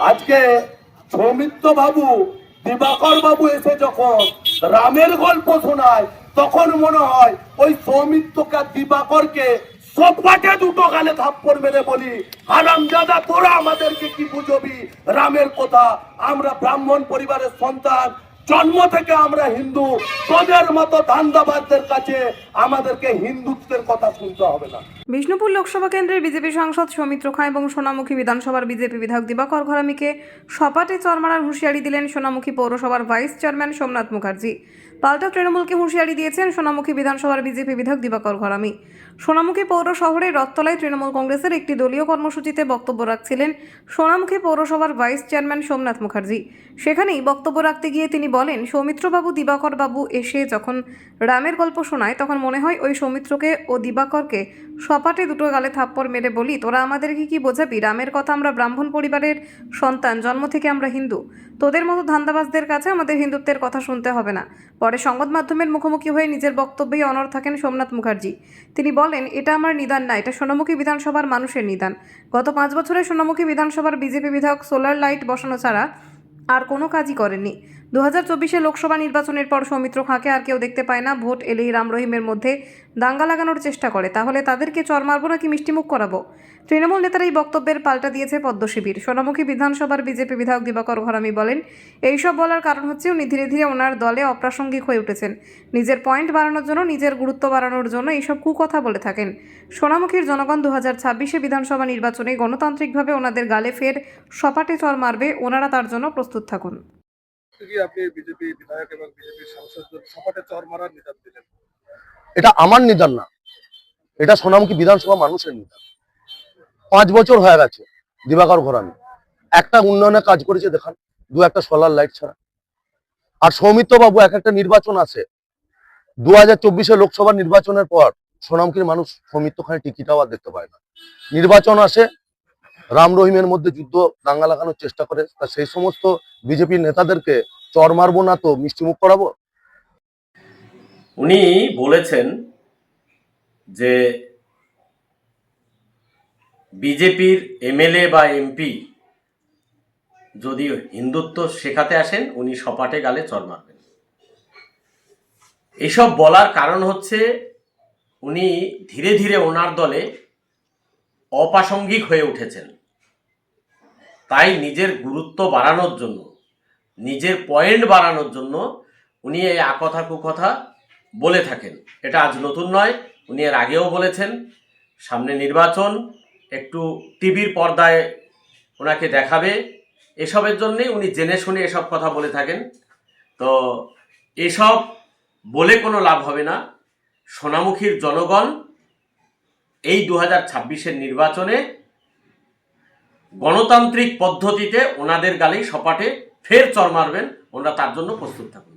আজকে সৌমিত্র বাবু, দিবাকর বাবু এসে যখন রামের গল্প শোনায়, তখন মনে হয় ওই সৌমিত্রকে দিবাকরকে সবকাটে দুটো গালে থাপ্পড় মেরে বলি, হারামজাদা তোরা আমাদেরকে কি বুঝবি রামের কথা? আমরা ব্রাহ্মণ পরিবারের সন্তান, জন্ম থেকে আমরা হিন্দু। তোদের মতো ধান্দাবাজদের কাছে আমাদেরকে হিন্দুত্বের কথা শুনতে হবে না। বিষ্ণুপুর লোকসভা কেন্দ্রের বিজেপি সাংসদ সৌমিত্র খাঁ এবং সোনামুখী বিধানসভার বিজেপি বিধায়ক দিবাকর ঘরামিকে সপাটে চর মারার হুঁশিয়ারি দিলেন সোনামুখী পৌরসভার ভাইস চেয়ারম্যান সোমনাথ মুখার্জি। পাল্টা তৃণমূলকে হুঁশিয়ারি দিয়েছেন সোনামুখী বিধানসভার বিজেপি বিধায়ক দিবাকর ঘরামি। সোনামুখী পৌর শহরের রথতলায় তৃণমূল কংগ্রেসের একটি দলীয় কর্মসূচিতে বক্তব্য রাখছিলেন সোনামুখী পৌরসভার ভাইস চেয়ারম্যান সোমনাথ মুখার্জি। সেখানেই বক্তব্য রাখতে গিয়ে তিনি বলেন, সৌমিত্রবাবু দিবাকর বাবু এসে যখন রামের গল্প শোনায়, তখন মনে হয় ওই সৌমিত্রকে ও দিবাকরকে সপাটে দুটো গালে থাপ্পড় মেরে বলি, তোরা আমাদেরকে কি বোঝাবি রামের কথা? আমরা ব্রাহ্মণ পরিবারের সন্তান, জন্ম থেকে আমরা হিন্দু। তোদের মতো ধান্দাবাজদের কাছে আমাদের হিন্দুত্বের কথা শুনতে হবে না। পরে সংবাদ মাধ্যমের মুখোমুখি হয়ে নিজের বক্তব্যেই অনড় থাকেন সোমনাথ মুখার্জি। তিনি বলেন, এটা আমার নিদান না, এটা সোনামুখী বিধানসভার মানুষের নিদান। গত 5 বছরে সোনামুখী বিধানসভার বিজেপি বিধায়ক সোলার লাইট বসানো ছাড়া আর কোনো কাজই করেননি। 2024 লোকসভা নির্বাচনের পর সৌমিত্র খাঁকে আর কেউ দেখতে পায় না ভোট এলেই রাম রহিমের মধ্যে দাঙ্গা লাগানোর চেষ্টা করে। তাহলে তাদেরকে চর মারবো নাকি মিষ্টিমুখ করাবো? তৃণমূল নেতার এই বক্তব্যের পাল্টা দিয়েছে পদ্ম শিবির। সোনামুখী বিধানসভার বিজেপি বিধায়ক দিবাকর ঘরামি বলেন, এইসব বলার কারণ হচ্ছে উনি ধীরে ধীরে ওনার দলে অপ্রাসঙ্গিক হয়ে উঠেছেন। নিজের পয়েন্ট বাড়ানোর জন্য, নিজের গুরুত্ব বাড়ানোর জন্য এইসব কুকথা বলে থাকেন। সোনামুখীর জনগণ 2026 বিধানসভা নির্বাচনে গণতান্ত্রিকভাবে ওনাদের গালে ফের সপাটে চর মারবে, ওনারা তার জন্য প্রস্তুত থাকুন। আপনি বিজেপি বিধায়ক এবং বিজেপি সাংসদদের সপাটে চর মারার নিদান দিলেন। এটা আমার নিদান না, এটা সোনামুখী বিধানসভা মানুষের নিদান। 5 বছর হয়ে গেছে দিবাকর ঘরামি একটা উন্নয়নের কাজ করেছে দেখান, একটা সোলার লাইট ছাড়া। আর সৌমিত্র বাবু একটা নির্বাচন আছে, 2024 লোকসভা নির্বাচনের পর সোনামুখীর মানুষ সৌমিত্র খানের টিকিটাও আর দেখতে পায় না। নির্বাচন আসে, রাম রহিমের মধ্যে যুদ্ধ দাঙ্গা লাগানোর চেষ্টা করে, তা সেই সমস্ত বিজেপি নেতাদেরকে চর মারবো না তো মিষ্টিমুখ করাবো? উনি বলেছেন যে বিজেপির এমএলএ বা এমপি যদি হিন্দুত্ব শেখাতে আসেন, উনি সপাটে গালে চর মারবেন। এসব বলার কারণ হচ্ছে উনি ধীরে ধীরে ওনার দলে অপ্রাসঙ্গিক হয়ে উঠেছেন। তাই নিজের গুরুত্ব বাড়ানোর জন্য, নিজের পয়েন্ট বাড়ানোর জন্য উনি এই আকথা কুকথা বলে থাকেন। এটা আজ নতুন নয়, উনি এর আগেও বলেছেন। সামনে নির্বাচন, একটু টিভির পর্দায় ওনাকে দেখাবে, এসবের জন্যেই উনি জেনে শুনে এসব কথা বলে থাকেন। তো এসব বলে কোনো লাভ হবে না। সোনামুখীর জনগণ এই 2026 নির্বাচনে গণতান্ত্রিক পদ্ধতিতে ওনাদের গালেই সপাটে ফের চর মারবেন, ওনারা তার জন্য প্রস্তুত থাকুন।